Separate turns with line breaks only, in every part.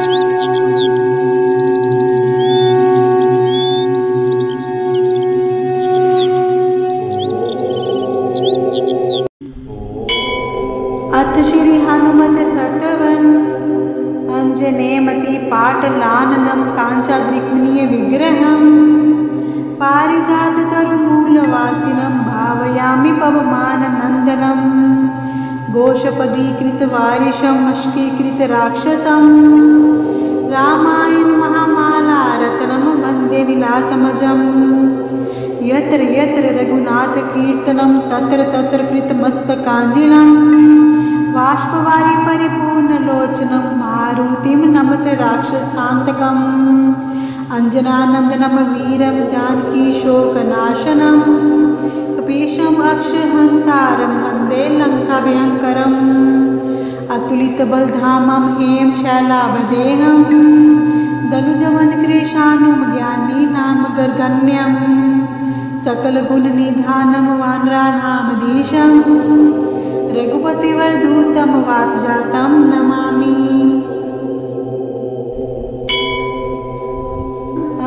अथ श्री हनुमत सतवन अंजनेयमति पाटलाननं काञ्चाद्रिक्मणीय विग्रहं पारिजाततरुमूलवासिनं भावयामि पवमाननन्दनं घोषपदीकृतवारिशं मष्कीकृतराक्षसं रामायण महामालारत्नं वन्दे लीलात्मजम्। यत्र यत्र रघुनाथ कीर्तनं तत्र तत्र कृतमस्तकाञ्जलिं बाष्पवारि परिपूर्णलोचनं मारुतिं नमत राक्षसान्तकम्। अंजनानन्दनं वीरं जानकी शोकनाशनं कपीशम् अक्षहन्तारं वन्दे लङ्काभयङ्करम्। अतुलितबलधामं हेम शैलावदेहं दनुजवनकृशानुं ज्ञानीनां गर्गण्यम्। सकलगुणनिधानं वानराणामधीशं रघुपतिवरदूतं वातजातं नमामि।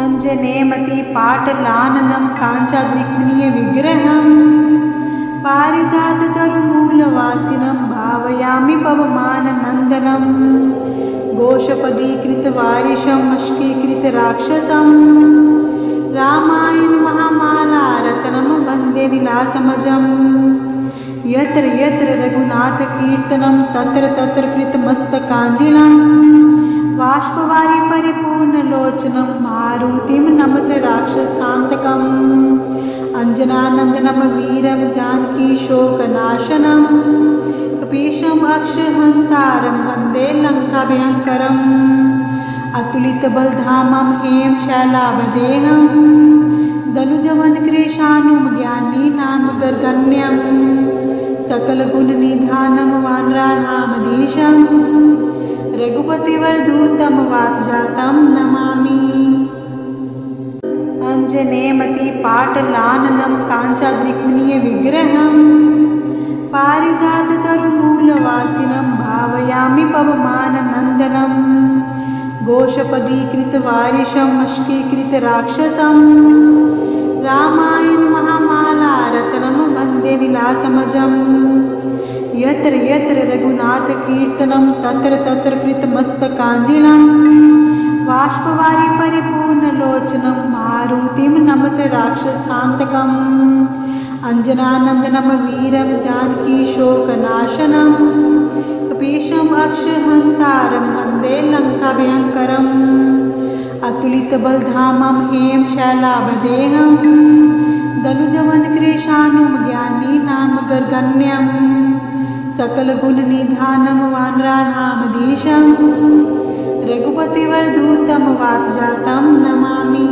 अंजनेयमति पाटलाननं काञ्चाद्रिक्मणीय विग्रहं पारिजाततरुमूलवासिनं भावयामि पवमाननन्दनं घोषपदीकृतवारिशं मष्कीकृतराक्षसं रामायण महामालारत्नं वन्दे लीलात्मजम्। यत्र यत्र रघुनाथ कीर्तनं तत्र तत्र कृतमस्तकाञ्जलिं बाष्पवारि परिपूर्णलोचनं मारुतिं नमत राक्षसान्तकम्। अंजनानन्दनं वीरं जानकी शोकनाशनं कपीशम् अक्षहन्तारं वन्दे लङ्काभयङ्करम्। अतुलितबलधामं हेम शैलावदेहं दनुजवनकृशानुं ज्ञानीनां गर्गण्यम्। सकलगुणनिधानं वानराणामधीशं रघुपतिवरदूतं वातजातं नमामि। अंजनेयमति पाटलाननं काञ्चाद्रिक्मणीय विग्रहं पारिजाततरुमूलवासिनं भावयामि पवमाननन्दनं घोषपदीकृतवारिशं मष्कीकृतराक्षसं रामायण महामालारत्नं वन्दे लीलात्मजम्। यत्र यत्र रघुनाथ कीर्तनं तत्र तत्र कृतमस्तकाञ्जलिं बाष्पवारि परिपूर्णलोचनं मारुतिं नमत राक्षसान्तकम्। अंजनानन्दनं वीरं जानकी शोकनाशनं कपीशम् अक्षहन्तारं वन्दे लङ्काभयङ्करम्। अतुलितबलधामं हेम शैलावदेहं दनुजवनकृशानुं ज्ञानीनां गर्गण्यम्। सकलगुणनिधानं वानराणामधीशं रघुपतिवरदूतं वातजातं नमामि।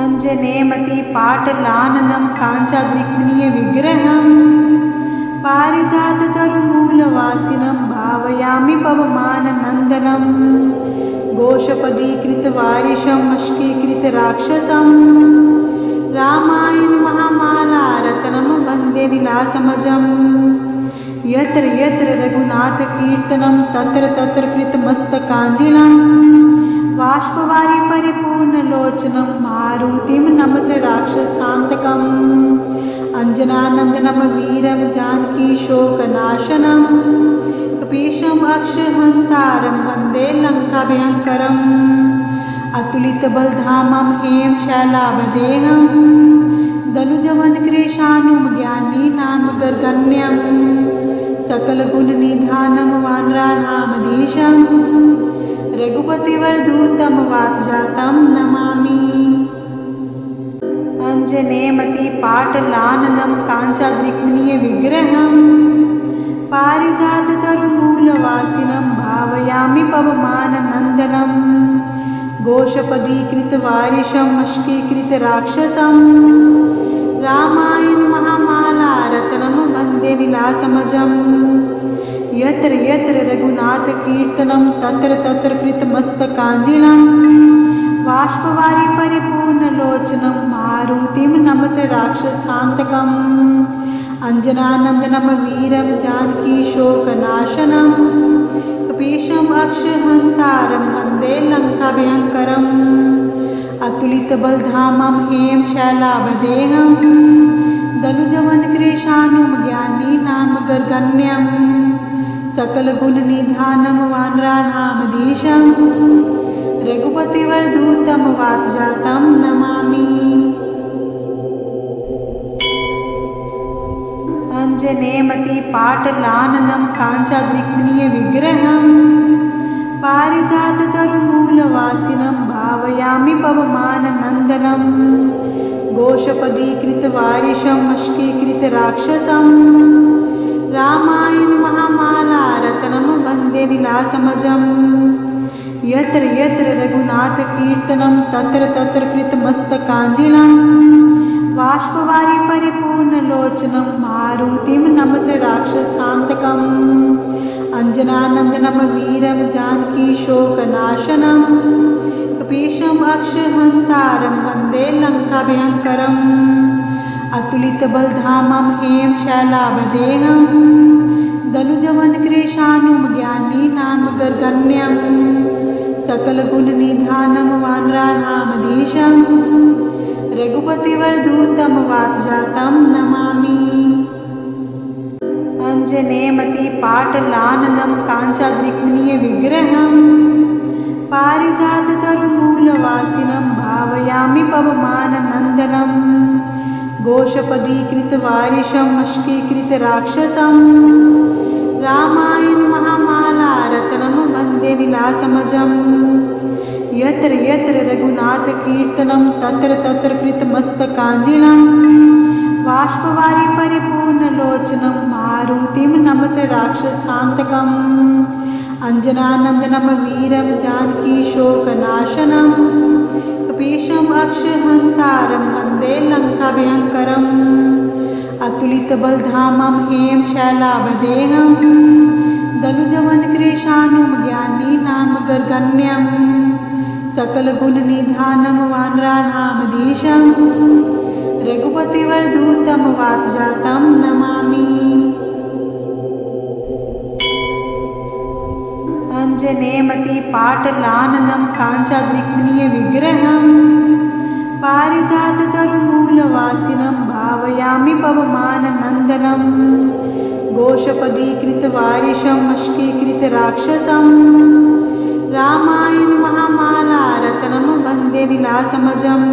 अंजनेयमति पाटलाननं काञ्चाद्रिक्मणीय विग्रहं पारिजाततरुमूलवासिनं भावयामि पवमाननन्दनं घोषपदीकृतवारिशं मष्कीकृतराक्षसं रामायण महामालारत्नं वन्दे लीलात्मजम्। यत्र यत्र रघुनाथ कीर्तनं तत्र तत्र कृतमस्तकाञ्जलिं बाष्पवारि परिपूर्णलोचनं मारुतिं नमत राक्षसान्तकम्। अंजनानन्दनं वीरं जानकी शोकनाशनं कपीशम् अक्षहन्तारं वन्दे लङ्काभयङ्करम्। अतुलितबलधामं हेम शैलावदेहं दनुजवनकृशानुं ज्ञानीनां गर्गण्यम्। सकलगुणनिधानं वानराणामधीशं रघुपतिवरदूतं वातजातं नमामि। अंजनेयमति पाटलाननं काञ्चाद्रिक्मणीय विग्रहं पारिजाततरुमूलवासिनं भावयामि पवमाननन्दनं घोषपदीकृतवारिशं मष्कीकृतराक्षसं रामायण महामालारत्नं वन्दे लीलात्मजम्। यत्र यत्र रघुनाथ कीर्तनं तत्र तत्र कृतमस्तकाञ्जलिं बाष्पवारि परिपूर्णलोचनं मारुतिं नमत राक्षसान्तकम्। अंजनानंदनम वीरम जानकी शोकनाशनम कपीशम अक्षहंतारम वंदे लंकाभयंकरम अतुलितबलधामं हेम शैलावदेहं दनुजवन कृशानुम ज्ञानी नाम गर्गण्यं सकलगुणनिधानं वानराणामधीशं रघुपतिवरदूतं वातजातं नमामि। अंजनेमतिपाटलाननं काञ्चाद्रिक्मणीय विग्रहं पारिजाततरुमूलवासिनं भावयामि पवमाननन्दनं घोषपदीकृतवारिशं अश्कीकृतराक्षसं रामायण महामालारत्नं वन्दे लीलात्मजं यत्र यत्र रघुनाथकीर्तनं तत्र तत्र कृतमस्तकाञ्जलिं बाष्पवारि परिपूर्णलोचनं मारुतिं नमत राक्षसान्तकम् अंजनानंदनम वीरम जानकी शोकनाशनम कपीशम अक्षहंतारम वंदे लंकाभयंकरम अतुलितबलधामं हेम शैलावदेहं दनुजवन कृशानुम ज्ञानी नाम गर्गण्यं सकलगुणनिधानं वानराणामधीशं रघुपतिवरदूतं वातजातं नमामि। अंजनेमतिपाटलाननं काञ्चाद्रिक्मणीय विग्रहं पारिजाततरुमूलवासिनं भावयामि पवमाननन्दनं घोषपदीकृतवारिशं अश्कीकृतराक्षसं रामायण महामालारत्नं वन्दे लीलात्मजं यत्र यत्र रघुनाथकीर्तनं तत्र तत्र कृतमस्तकाञ्जलिं बाष्पवारि परिपूर्णलोचनं मारुतिं नमत राक्षसान्तकम् अंजनानंदनम वीरम जानकी शोकनाशनं कपीशम अक्षहंतारम वंदे लंकाभयंकरम अतुलितबलधामं हेम शैलावदेहं दनुजवन कृशानुम ज्ञानी नाम गर्गण्यं सकलगुणनिधानं वानराणामधीशं रघुपतिवरदूतं वातजातं नमामि। अंजनेमतिपाटलाननं काञ्चाद्रिक्मणीय विग्रहं पारिजाततरुमूलवासिनं भावयामि पवमाननन्दनं घोषपदीकृतवारिशं अश्कीकृतराक्षसं रामायण महामालारत्नं वन्दे लीलात्मजं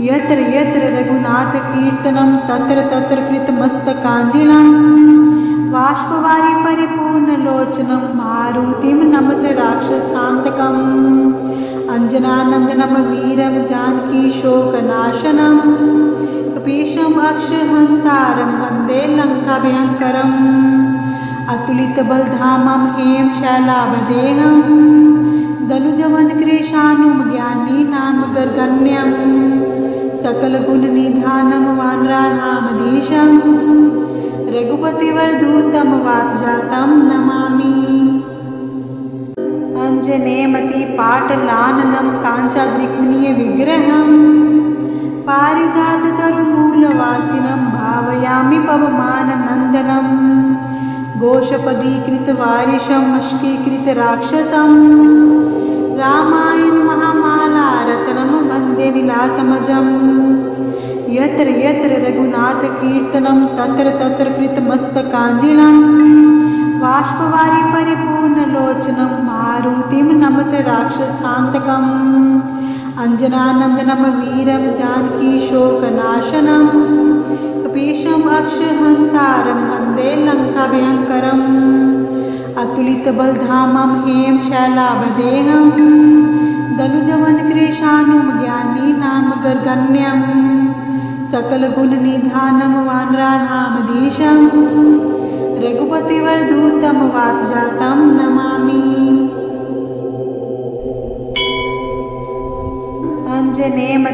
यत्र यत्र रघुनाथकीर्तनं तत्र तत्र कृतमस्तकाञ्जलिं बाष्पवारि परिपूर्णलोचनं मारुतिं नमत राक्षसान्तकम् अंजनानंदनम वीरम जानकी शोकनाशनं कपीशम अक्षहंतारम वंदे लंकाभयंकरम अतुलितबलधामं हेम शैलावदेहं दनुजवन कृशानुम ज्ञानी नाम गर्गण्यं सकलगुणनिधानं वानराणामधीशं रघुपतिवरदूतं वातजातं नमामि। अंजनेमतिपाटलाननं काञ्चाद्रिक्मणीय विग्रहं पारिजाततरुमूलवासिनं भावयामि पवमाननन्दनं घोषपदीकृतवारिशं अश्कीकृतराक्षसं रामायण महामालारत्नं वन्दे लीलात्मजं यत्र यत्र रघुनाथकीर्तनं तत्र तत्र कृतमस्तकाञ्जलिं बाष्पवारि परिपूर्णलोचनं मारुतिं नमत राक्षसान्तकम् अंजनानंदनम वीरम जानकी शोकनाशनं कपीशम अक्षहंतारम वंदे लंकाभयंकरम अतुलितबलधामं हेम शैलावदेहं दनुजवन कृशानुम ज्ञानी नाम गर्गण्यं सकलगुणनिधानं वानराणामधीशं रघुपतिवरदूतं वातजातं नमामि।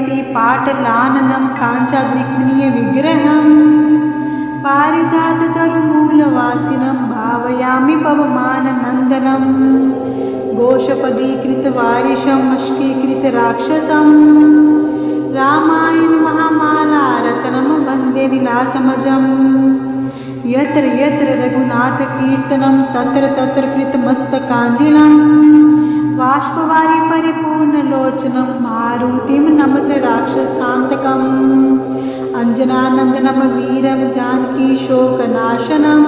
अंजनेमतिपाटलाननं काञ्चाद्रिक्मणीय विग्रहं पारिजाततरुमूलवासिनं भावयामि पवमाननन्दनं घोषपदीकृतवारिशं अश्कीकृतराक्षसं रामायण महामालारत्नं रत्नं वन्दे लीलात्मजम् यत्र यत्र रघुनाथकीर्तनं तत्र तत्र कृतमस्तकाञ्जलिं बाष्पवारि परिपूर्णलोचनं मारुतिं नमत राक्षसान्तकम् अंजनानन्दनं वीरं जानकीशोकनाशनं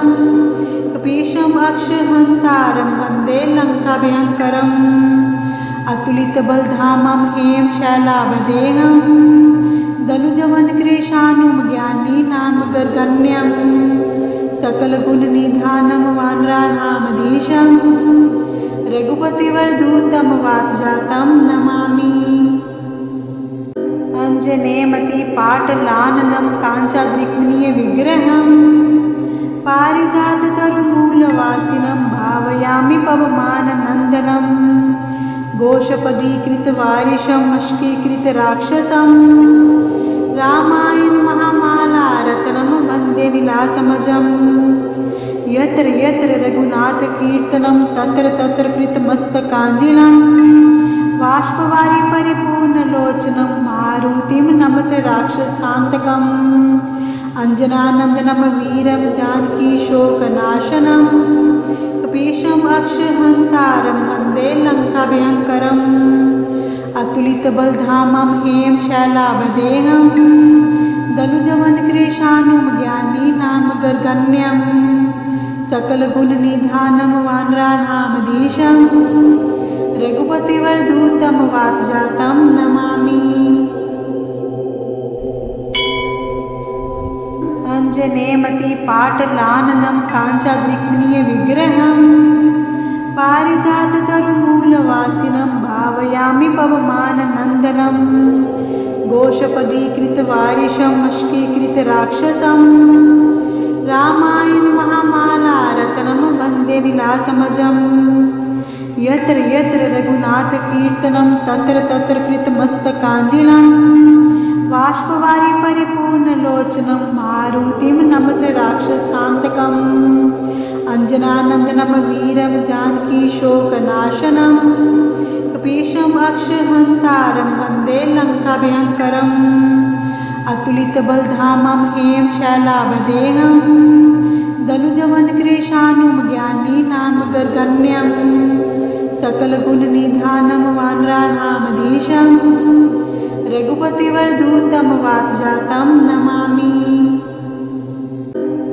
कपीशम् अक्षहन्तारं वन्दे लङ्काभयङ्करम् अतुलितबलधामं हेम शैलावदेहं धनुजवनकृशानुं ज्ञानीनां गर्गण्यं सकलगुणनिधानं वानराणामधीशं रघुपतिवरदूतं वातजातं नमामि अंजनेयमतिपाटलाननं काञ्चाद्रिक्मणीयविग्रहं पारिजाततरुमूलवासिनं भावयामि पवमाननन्दनं घोषपदीकृतवारिशं मष्कीकृतराक्षसं रामायण महामालारत्नं वन्दे लीलात्मजम् यत्र यत्र रघुनाथकीर्तनं तत्र तत्र कृतमस्तकाञ्जलिं बाष्पवारि परिपूर्णलोचनं मारुतिं नमत राक्षसान्तकम् अंजनानन्दनं वीरं जानकीशोकनाशनं कपीशम् अक्षहन्तारं वन्दे लङ्काभयङ्करम् अतुलितबलधामं हेम शैलावदेहं धनुजवनकृशानुं ज्ञानीनां गर्गण्यं सकलगुणनिधानं वानराणामधीशं रघुपतिवरदूतं वातजातं नमामि अंजनेयमतिपाटलाननं काञ्चाद्रिक्मणीयविग्रहं पारिजाततरुमूलवासिनं भावयामि पवमाननन्दनं घोषपदीकृतवारिशं मष्कीकृतराक्षसं रामायण महामालारत्नं वन्दे लीलात्मजम् यत्र यत्र रघुनाथकीर्तनं तत्र तत्र कृतमस्तकाञ्जलिं बाष्पवारि परिपूर्णलोचनं मारुतिं नमत राक्षसान्तकम् अंजनानन्दनं वीरं जानकीशोकनाशनं कपीशम् अक्षहन्तारं वन्दे लङ्काभयङ्करम् अतुलितबलधामं हेम शैलावदेहं धनुजवनकृशानुं ज्ञानीनां गर्गण्यं सकलगुणनिधानं वानराणामधीशं रघुपतिवरदूतं वातजातं नमामि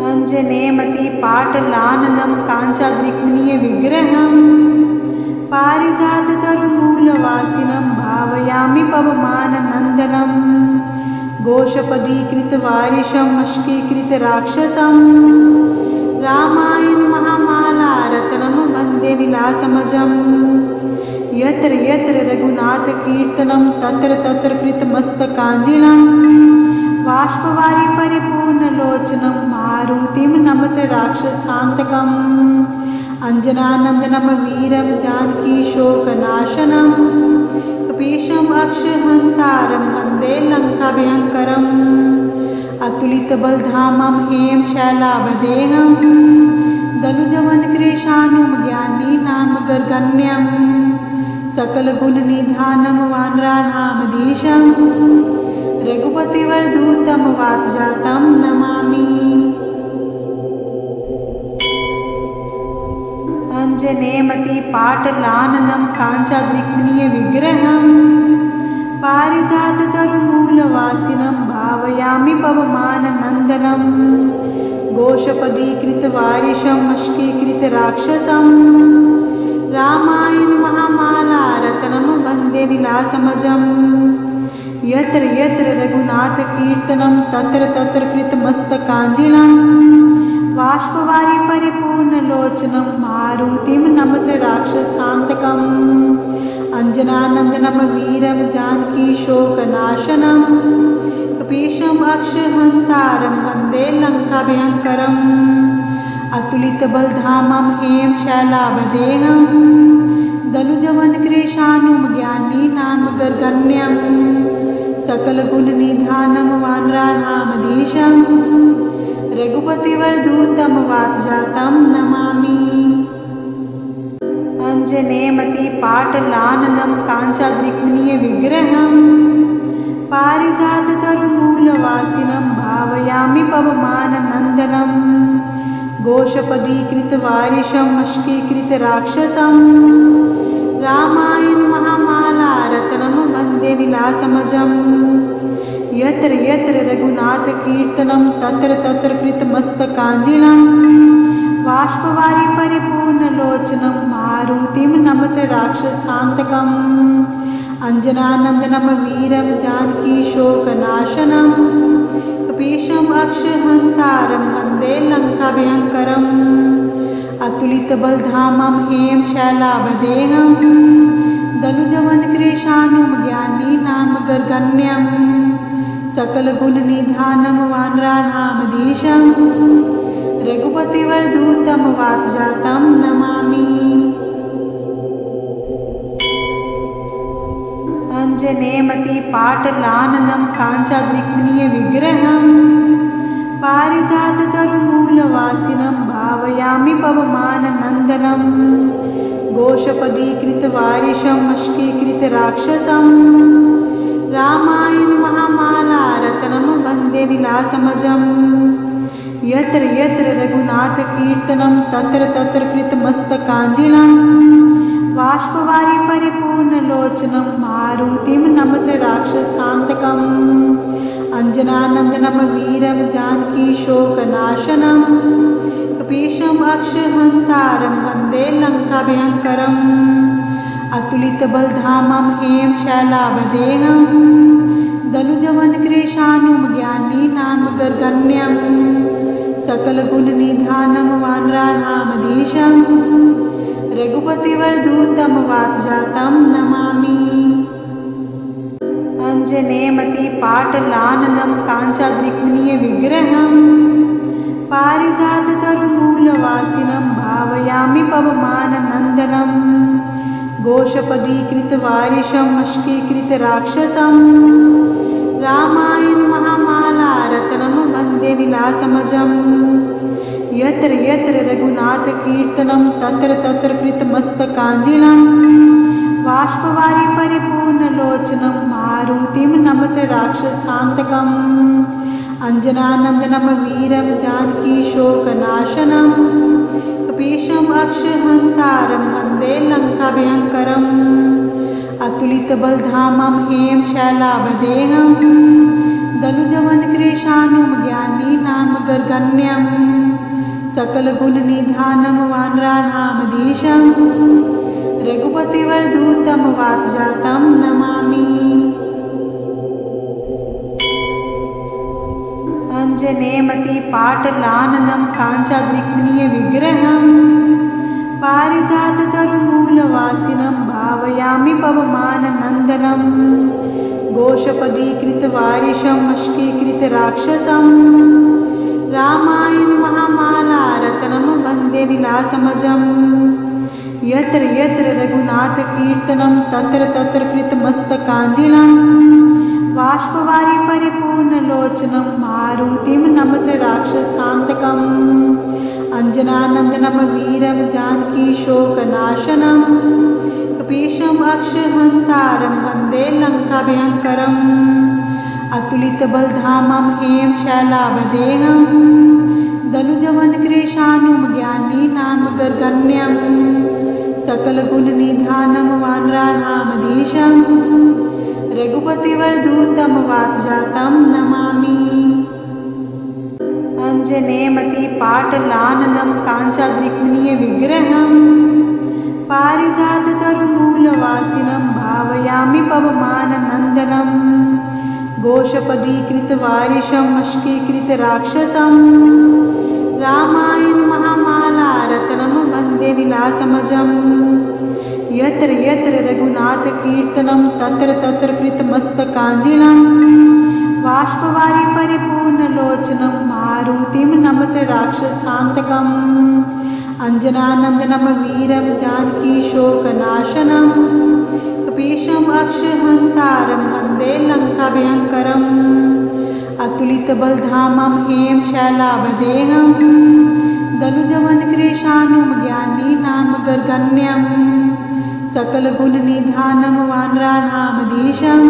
अंजनेयमतिपाटलाननं काञ्चाद्रिक्मणीयविग्रहं पारिजाततरुमूलवासिनं भावयामि पवमाननन्दनं घोषपदीकृतवारिशं मष्कीकृतराक्षसं रामायण महामालारत्नं वन्दे लीलात्मजम् यत्र यत्र रघुनाथकीर्तनं तत्र तत्र कृतमस्तकाञ्जलिं बाष्पवारि परिपूर्णलोचनं मारुतिं नमत राक्षसान्तकम् अंजनानन्दनं वीरं जानकीशोकनाशनं कपीशम् अक्षहन्तारं वन्दे लङ्काभयङ्करम् अतुलितबलधामं हेम शैलावदेहं धनुजवनकृशानुं ज्ञानीनां गर्गण्यं सकलगुणनिधानं वानराणामधीशं रघुपतिवरदूतं वातजातं नमामि अंजनेयमतिपाटलाननं काञ्चाद्रिक्मणीयविग्रहं पारिजाततरुमूलवासिनं भावयामि पवमाननन्दनं घोषपदीकृतवारिशं मष्कीकृतराक्षसं रामायण महामालारत्नं वन्दे लीलात्मजम् यत्र यत्र रघुनाथकीर्तनं तत्र तत्र कृतमस्तकाञ्जलिं बाष्पवारि परिपूर्णलोचनं मारुतिं नमत राक्षसान्तकम् अंजनानन्दनं वीरं जानकीशोकनाशनं कपीशम् अक्षहन्तारं वन्दे लङ्काभयङ्करम् अतुलितबलधामं हेम शैलावदेहं धनुजवनकृशानुं ज्ञानीनां गर्गण्यं सकलगुणनिधानं वानराणामधीशं रघुपतिवरदूतं वातजातं नमामि अंजनेयमतिपाटलाननं काञ्चाद्रिक्मणीयविग्रहं पारिजाततरुमूलवासिनं भावयामि पवमाननन्दनं घोषपदीकृतवारिशम् अश्कीकृतराक्षसं रामायण महामालारत्नं वन्दे लीलात्मजम् यत्र यत्र रघुनाथकीर्तनं तत्र तत्र कृतमस्तकाञ्जलिं बाष्पवारि परिपूर्णलोचनं मारुतिं नमत राक्षसान्तकम् अंजनानन्दनं वीरं जानकी शोकनाशनं कपीशम् अक्षहन्तारं वन्दे लङ्काभयङ्करम् अतुलितबलधामं हेम शैलावदेहं दनुजवनकृशानुं ज्ञानीनां गर्गण्यं सकलगुणनिधानं वानराणामधीशं रघुपतिवरदूतं वातजातं नमामि। अंजनेयमतिपाटलाननं काञ्चाद्रिक्मणीयविग्रहं पारिजाततरुमूलवासिनं भावयामि पवमाननन्दनं घोषपदीकृतवारिशम् अश्कीकृतराक्षसं रामायण महामालारत्नं वन्दे लीलात्मजम् यत्र यत्र रघुनाथकीर्तनं तत्र तत्र कृतमस्तकाञ्जलिं बाष्पवारि परिपूर्णलोचनं मारुतिं नमत राक्षसान्तकम् अंजनानन्दनं वीरं जानकी शोकनाशनं कपीशम् अक्षहन्तारं वन्दे लङ्काभयङ्करम् अतुलितबलधामं हेम शैलावदेहं दनुजवनकृशानुं ज्ञानीनां गर्गण्यं सकलगुणनिधानं वानराणामधीशं रघुपतिवरदूतं वातजातं नमामि। अंजनेयमतिपाटलाननं काञ्चाद्रिक्मणीयविग्रहं पारिजाततरुमूलवासिनं भावयामि पवमाननन्दनं घोषपदीकृतवारिशम् अश्कीकृतराक्षसं रामायण महामालारत्नं वन्दे लीलात्मजम् यत्र यत्र रघुनाथकीर्तनं तत्र तत्र कृतमस्तकाञ्जलिं बाष्पवारि परिपूर्णलोचनं मारुतिं नमत राक्षसान्तकम् अंजनानन्दनं वीरं जानकी शोकनाशनं कपीशम् अक्षहन्तारं वन्दे लङ्काभयङ्करम् अतुलितबलधामं हेम शैलावदेहं दनुजवनकृशानुं ज्ञानीनां गर्गण्यं सकलगुणनिधानं वानराणामधीशं रघुपतिवरदूतं वातजातं नमामि। अंजनेयमतिपाटलाननं काञ्चाद्रिक्मणीयविग्रहं पारिजाततरुमूलवासिनं भावयामि पवमाननन्दनं घोषपदीकृतवारिशम् अश्कीकृतराक्षसं रामायण महामालारत्नं वन्दे लीलात्मजम् यत्र यत्र रघुनाथकीर्तनं तत्र तत्र कृतमस्तकाञ्जलिं बाष्पवारि परिपूर्णलोचनं मारुतिं नमत राक्षसान्तकम् अंजनानन्दनं वीरं जानकी शोकनाशनं कपीशम् अक्षहन्तारं वन्दे लङ्काभयङ्करम् अतुलितबलधामं हेम शैलावदेहं दनुजवनकृशानुं ज्ञानीनां गर्गण्यं सकलगुणनिधानं वानराणामधीशं रघुपतिवरदूतं वातजातं नमामि। अंजनेयमतिपाटलाननं काञ्चाद्रिक्मणीयविग्रहं पारिजाततरुमूलवासिनं भावयामि पवमाननन्दनं घोषपदीकृतवारिशम् अश्कीकृतराक्षसं रामायण महामालारत्नं वन्दे लीलात्मजम् यत्र यत्र रघुनाथकीर्तनं तत्र तत्र कृतमस्तकाञ्जलिं बाष्पवारि परिपूर्णलोचनं मारुतिं नमत राक्षसान्तकम् अंजनानन्दनं वीरं जानकी शोकनाशनं कपीशम् अक्षहन्तारं वन्दे लङ्काभयङ्करम् अतुलितबलधामं हेम शैलावदेहं दनुजवनकृशानुं ज्ञानीनां गर्गण्यं सकलगुणनिधानं वानराणामधीशं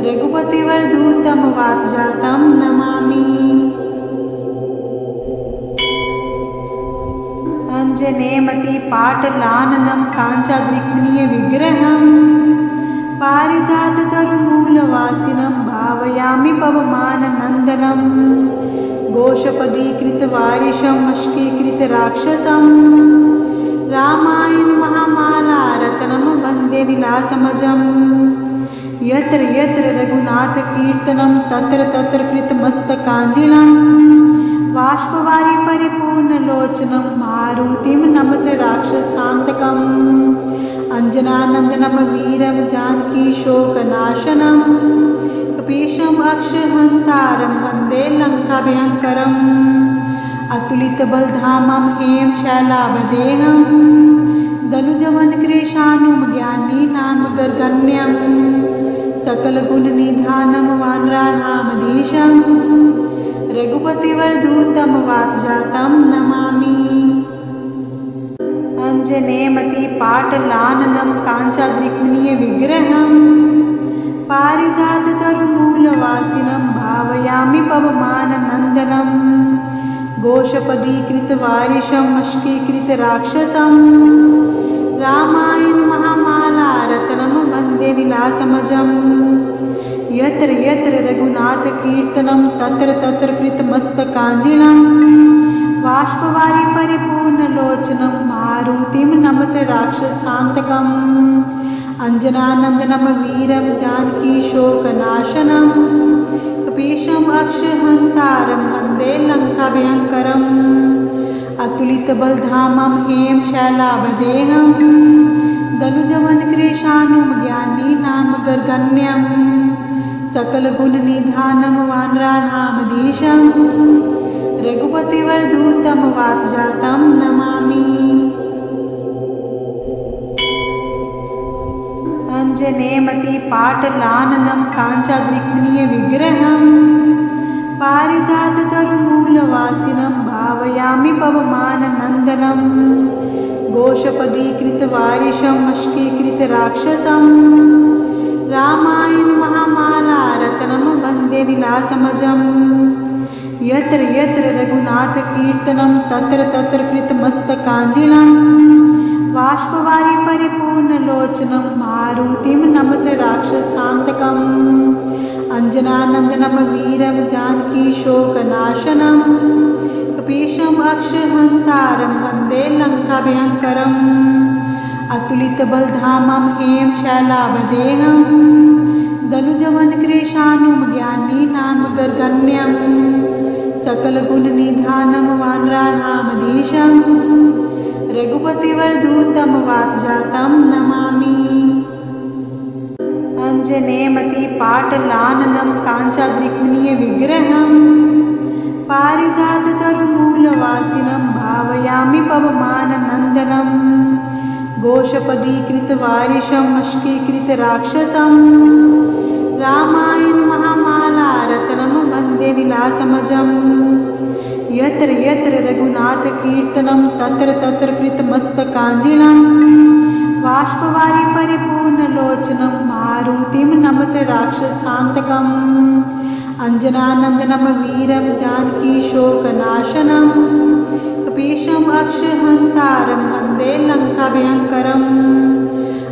रघुपतिवरदूतं वातजातं नमामि। अंजनेयमतिपाटलाननं काञ्चाद्रिक्मणीयविग्रहं पारिजाततरुमूलवासिनं भावयामि पवमाननन्दनं। घोषपदीकृतवारिशं मष्कीकृतराक्षसं रामायण महामालारत्नं वन्दे लीलात्मजम्। यत्र यत्र रघुनाथकीर्तनं तत्र तत्र कृतमस्तकाञ्जलिं बाष्पवारि परिपूर्णलोचनं मारुतिं नमत राक्षसान्तकम्। अंजनानन्दनं वीरं जानकीशोकनाशनं कपीशम् अक्षहन्तारं वन्दे लङ्काभयङ्करम्। अतुलितबलधामं हेम शैलावदेहं दनुजवनकृशानुमज्ञानीनां गर्गण्यं। सकलगुणनिधानं वानराणामधीशं रघुपतिवरदूतं वातजातं नमामि। अंजनेयमतिपाटलाननं काञ्चाद्रिक्मणीयविग्रहं पारिजाततरुमूलवासिनं भावयामि पवमाननन्दनं। घोषपदीकृतवारिशं मष्कीकृतराक्षसं रामायण महामालारत्नं वन्दे लीलात्मजम्। यत्र यत्र रघुनाथकीर्तनं तत्र तत्र कृतमस्तकाञ्जलिं बाष्पवारि परिपूर्णलोचनं मारुतिं नमत राक्षसान्तकम्। अंजनानन्दनं वीरं जानकीशोकनाशनं कपीशम् अक्षहन्तारं वन्दे लङ्काभयङ्करम्। अतुलितबलधामं हेम शैलावदेहं दनुजवनकृशानुमज्ञानीनां गर्गण्यं। सकलगुणनिधानं वानराणामधीशं रघुपतिवरदूतं वातजातं नमामि। अंजनेयमतिपाटलाननं काञ्चाद्रिक्मणीयविग्रहं पारिजाततरुमूलवासिनं भावयामि पवमाननन्दनं। घोषपदीकृतवारिशं मष्कीकृतराक्षसं रामायण महामालारत्नं वन्दे लीलात्मजम्। यत्र यत्र रघुनाथकीर्तनं तत्र तत्र कृतमस्तकाञ्जलिं बाष्पवारि परिपूर्णलोचनं मारुतिं नमत राक्षसान्तकम्। अंजनानन्दनं वीरं जानकीशोकनाशनं कपीशम् अक्षहन्तारं वन्दे लङ्काभयङ्करम्। अतुलितबलधामं हेम शैलावदेहं दनुजवनकृशानुमज्ञानीनां गर्गण्यं। सकलगुणनिधानं वानराणामधीशं रघुपतिवरदूतं वातजातं नमामि। अंजनेयमतिपाटलाननं काञ्चाद्रिक्मणीयविग्रहं पारिजाततरुमूलवासिनं भावयामि पवमाननन्दनं। घोषपदीकृतवारिशं मष्कीकृतराक्षसं रामायण महामालारत्नं वन्दे लीलात्मजम्। यत्र यत्र रघुनाथकीर्तनं तत्र तत्र कृतमस्तकाञ्जलिं बाष्पवारि परिपूर्णलोचनं मारुतिं नमत राक्षसान्तकम्। अंजनानन्दनं वीरं जानकीशोकनाशनं कपीशम् अक्षहन्तारं वन्दे लङ्काभयङ्करम्।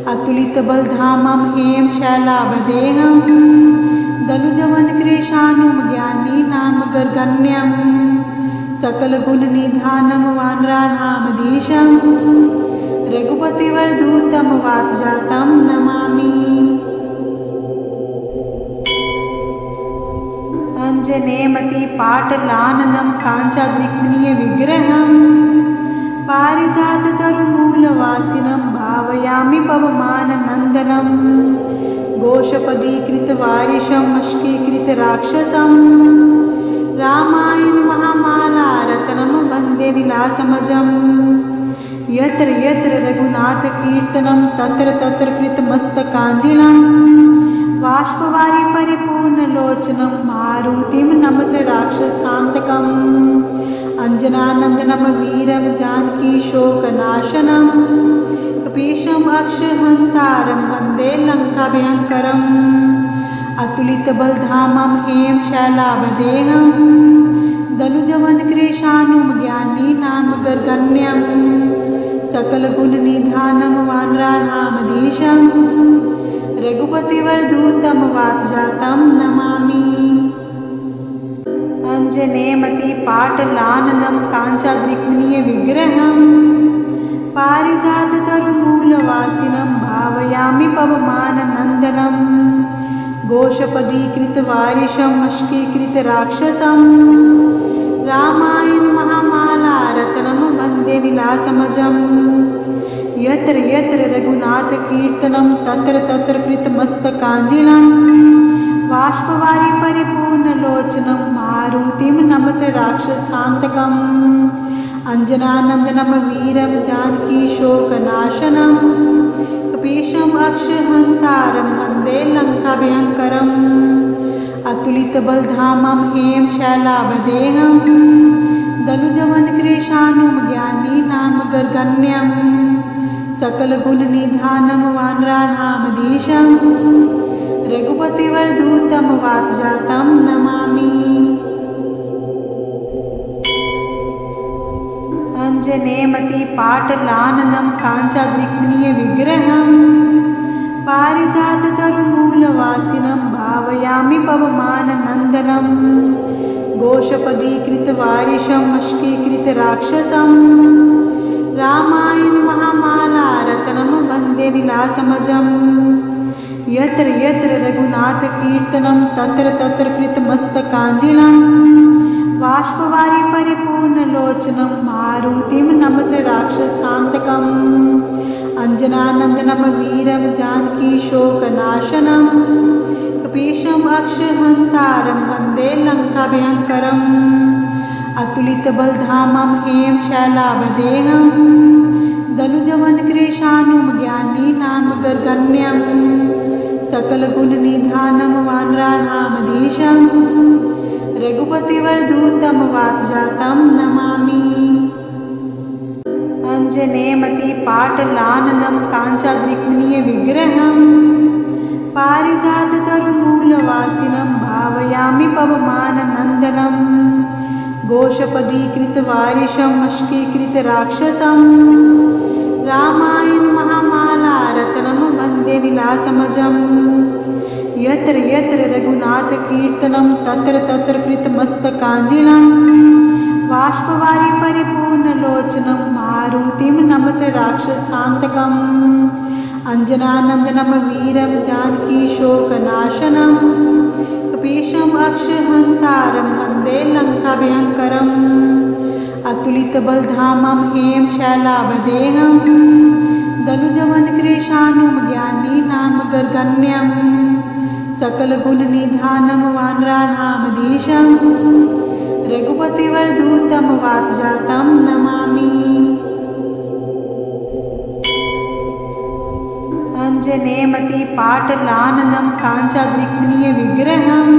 अतुलितबलधामं हेम शैलावदेहं दनुजवनकृशानुमज्ञानीनां गर्गण्यं। सकलगुणनिधानं वानराणामधीशं रघुपतिवरदूतं वातजातं नमामि। अंजनेयमतिपाटलाननं काञ्चाद्रिक्मणीयविग्रहं पारिजाततरुमूलवासिनं भावयामि पवमाननन्दनं। घोषपदीकृतवारिशं मष्कीकृतराक्षसं रामायण महामालारत्नं वन्दे लीलात्मजम्। यत्र यत्र रघुनाथकीर्तनं तत्र तत्र कृतमस्तकाञ्जलिं बाष्पवारि परिपूर्णलोचनं मारुतिं नमत राक्षसान्तकम्। अंजनानन्दनं वीरं जानकीशोकनाशनं कपीशम् अक्षहन्तारं वन्दे लङ्काभयङ्करम्। अतुलितबलधामं हेम शैलावदेहं दनुजवनकृशानुं ज्ञानीनां गर्गण्यं सकलगुणनिधानं वानराणामधीशं रघुपतिवरदूतं वातजातं नमामि। अंजनेयमतिपाटलाननं काञ्चाद्रिक्मणीयविग्रहं पारिजाततरुमूलवासिनं भावयामि पवमाननन्दनं घोषपदीकृतवारिशं मष्कीकृतराक्षसं रामायण महामालारत्नं वन्दे नीलात्मजं। यत्र यत्र रघुनाथकीर्तनं तत्र तत्र कृतमस्तकाञ्जलिं बाष्पवारि परिपूर्णलोचनं मारुतिं नमत राक्षसान्तकम्। अंजनानन्दनं वीरं जानकीशोकनाशनं कपीशम् अक्षहन्तारं वन्दे लङ्काभयङ्करम्। अतुलितबलधामं हेम शैलावदेहं दनुजवनकृशानुं ज्ञानीनां गर्गण्यं सकलगुणनिधानं वानराणामधीशं रघुपतिवरदूतं वातजातं नमामि। अंजनेयमतिपाटलाननं काञ्चाद्रिक्मणीयविग्रहं पारिजाततरुमूलवासिनं भावयामि पवमाननन्दनं घोषपदीकृतवारिशं मष्कीकृतराक्षसं रामायण महामालारत्नं वन्दे नीलात्मजं। यत्र यत्र रघुनाथकीर्तनं तत्र तत्र कृतमस्तकाञ्जलिं बाष्पवारि परिपूर्णलोचनं मारुतिं नमत राक्षसान्तकम्। अंजनानन्दनं वीरं जानकीशोकनाशनं कपीशम् अक्षहन्तारं वन्दे लङ्काभयङ्करम्। अतुलितबलधामं हेम शैलावदेहं दनुजवनकृशानुं ज्ञानीनां गर्गण्यं सकलगुणनिधानं वानराणामधीशं रघुपतिवरदूतं वातजातं नमामि। अंजनेयमतिपाटलाननं काञ्चाद्रिक्मणीयविग्रहं पारिजाततरुमूलवासिनं भावयामि पवमाननन्दनं घोषपदीकृतवारिशं मष्कीकृतराक्षसं रामायण महामालारत्नं वन्दे नीलात्मजं। यत्र यत्र रघुनाथकीर्तनं तत्र तत्र कृतमस्तकाञ्जलिं बाष्पवारि परिपूर्णलोचनं मारुतिं नमत राक्षसान्तकम्। अंजनानन्दनं वीरं जानकीशोकनाशनं कपीशम् अक्षहन्तारं वन्दे लङ्काभयङ्करम्। अतुलितबलधामं हेम शैलावदेहं दनुजवनकृशानुं ज्ञानीनां गर्गण्यं सकलगुणनिधानं वानराणामधीशं रघुपतिवरदूतं वातजातं नमामि। अंजनेयमतिपाटलाननं काञ्चाद्रिक्मणीयविग्रहं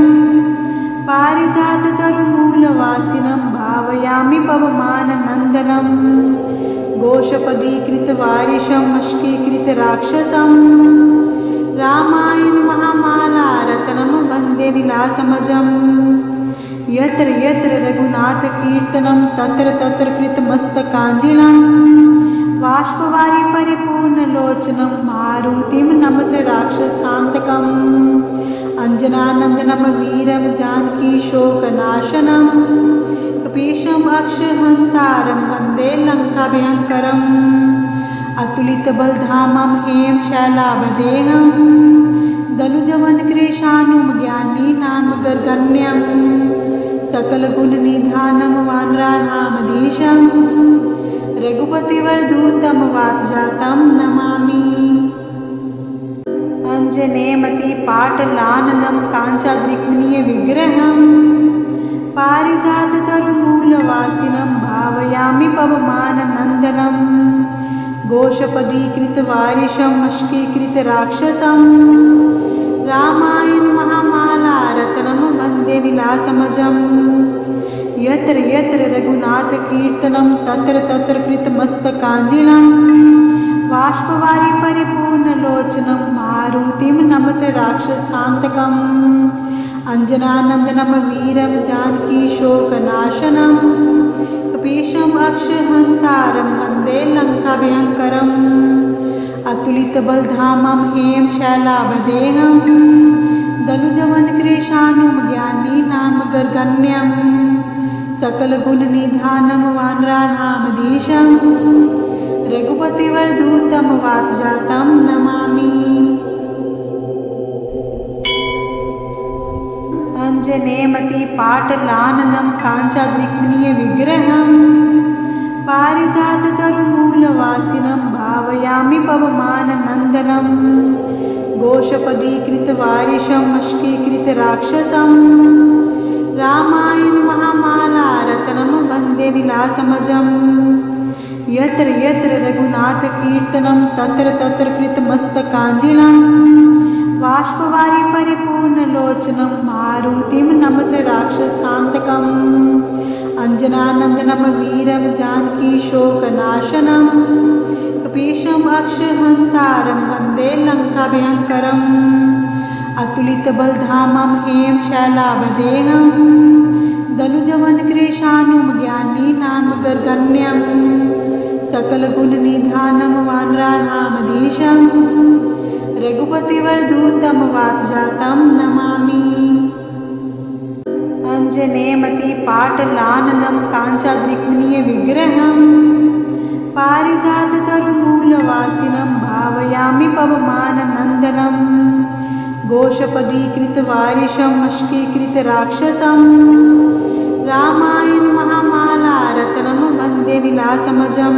पारिजाततरुमूलवासिनं भावयामि पवमाननन्दनं घोषपदीकृतवारिशं मष्कीकृतराक्षसं रामायण महामालारत्नं वन्दे नीलात्मजं। यत्र यत्र रघुनाथकीर्तनं तत्र तत्र कृतमस्तकाञ्जलिं बाष्पवारि परिपूर्णलोचनं मारुतिं नमत राक्षसान्तकम्। अंजनानन्दनं वीरं जानकीशोकनाशनं कपीशम् अक्षहन्तारं वन्दे लङ्काभयङ्करम्। अतुलितबलधामं हेम शैलावदेहं दनुजवनकृशानुं ज्ञानीनां गर्गण्यं सकलगुणनिधानं वानराणामधीशं रघुपतिवरदूतं वातजातं नमामि। अंजनेयमतिपाटलाननं काञ्चाद्रिक्मणीयविग्रहं पारिजाततरुमूलवासिनं भावयामि पवमाननन्दनं घोषपदीकृतवारिशं मष्कीकृतराक्षसं रामायण महामालारत्नं वन्दे नीलात्मजं। यत्र यत्र रघुनाथकीर्तनं तत्र तत्र कृतमस्तकाञ्जलिं बाष्पवारि परिपूर्णलोचनं मारुतिं नमत राक्षसान्तकम् अंजनानन्दनं वीरं जानकी शोकनाशनं कपीशम् अक्षहन्तारं वन्दे लङ्काभयङ्करम् अतुलितबलधामं हेम शैलावदेहं दनुजवनकृशानुं ज्ञानीनां गर्गण्यं सकलगुणनिधानं वानराणामधीशं रघुपतिवरदूतं वातजातं नमामि। अंजनेयमतिपाटलाननं काञ्चाद्रिक्मणीयविग्रहं पारिजाततरुमूलवासिनं भावयामि पवमाननन्दनं घोषपदीकृतवारिशं वशीकृतराक्षसं रामायण महामालारत्नं वन्दे नीलात्मजं यत्र यत्र रघुनाथकीर्तनं तत्र तत्र कृतमस्तकाञ्जलिं बाष्पवारि परिपूर्णलोचनं मारुतिं नमत राक्षसान्तकम् अंजनानन्दनं वीरं जानकी शोकनाशनं कपीशम् अक्षहन्तारं वन्दे लङ्काभयङ्करम् अतुलितबलधामं हेम शैलावदेहं दनुजवनकृशानुं ज्ञानीनां गर्गण्यं सकलगुणनिधानं वानराणामधीशं रघुपतिवरदूतं वातजातं नमामि। अंजनेयमतिपाटलाननं काञ्चाद्रिक्मणीयविग्रहं पारिजाततरुमूलवासिनं भावयामि पवमाननन्दनं घोषपदीकृतवारिशं वशीकृतराक्षसं रामायण महामालारत्नं वन्दे नीलात्मजं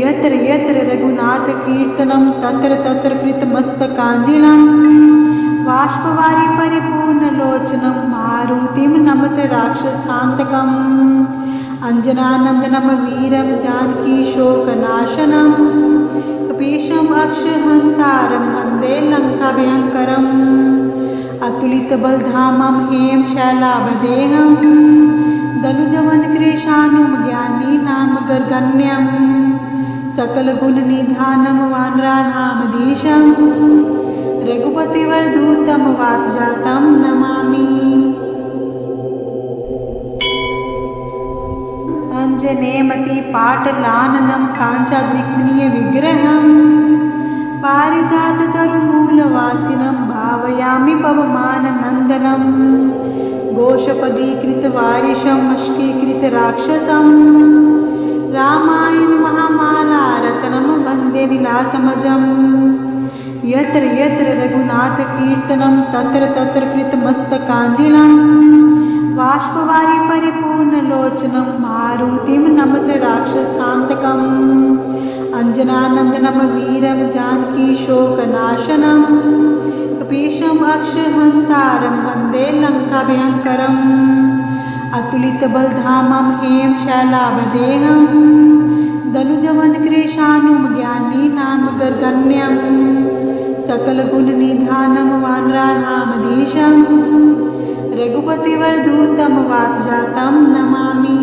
यत्र यत्र रघुनाथकीर्तनं तत्र तत्र कृतमस्तकाञ्जलिं बाष्पवारि परिपूर्णलोचनं मारुतिं नमत राक्षसान्तकम् अंजनानन्दनं वीरं जानकी शोकनाशनं कपीशम् अक्षहन्तारं वन्दे लङ्काभयङ्करम् अतुलितबलधामं हेम शैलावदेहं दनुजवनकृशानुं ज्ञानीनां गर्गण्यं सकलगुणनिधानं वानराणामधीशं रघुपतिवरदूतं वातजातं नमामि। अंजनेयमतिपाटलाननं काञ्चाद्रिक्मणीयविग्रहं पारिजाततरुमूलवासिनं भावयामि पवमाननन्दनं घोषपदीकृतवारिशं वशीकृतराक्षसं रामायण महामालारत्नं वन्दे नीलात्मजं यत्र यत्र रघुनाथकीर्तनं तत्र तत्र कृतमस्तकाञ्जलिं बाष्पवारि परिपूर्णलोचनं मारुतिं नमत राक्षसान्तकम् अंजनानन्दनं वीरं जानकी शोकनाशनं कपीशम् अक्षहन्तारं वन्दे लङ्काभयङ्करम् अतुलितबलधामं हेम शैलावदेहं दनुजवनकृशानुं ज्ञानीनां गर्गण्यं सकलगुणनिधानं वानराणामधीशं रघुपतिवरदूतं वातजातं नमामि।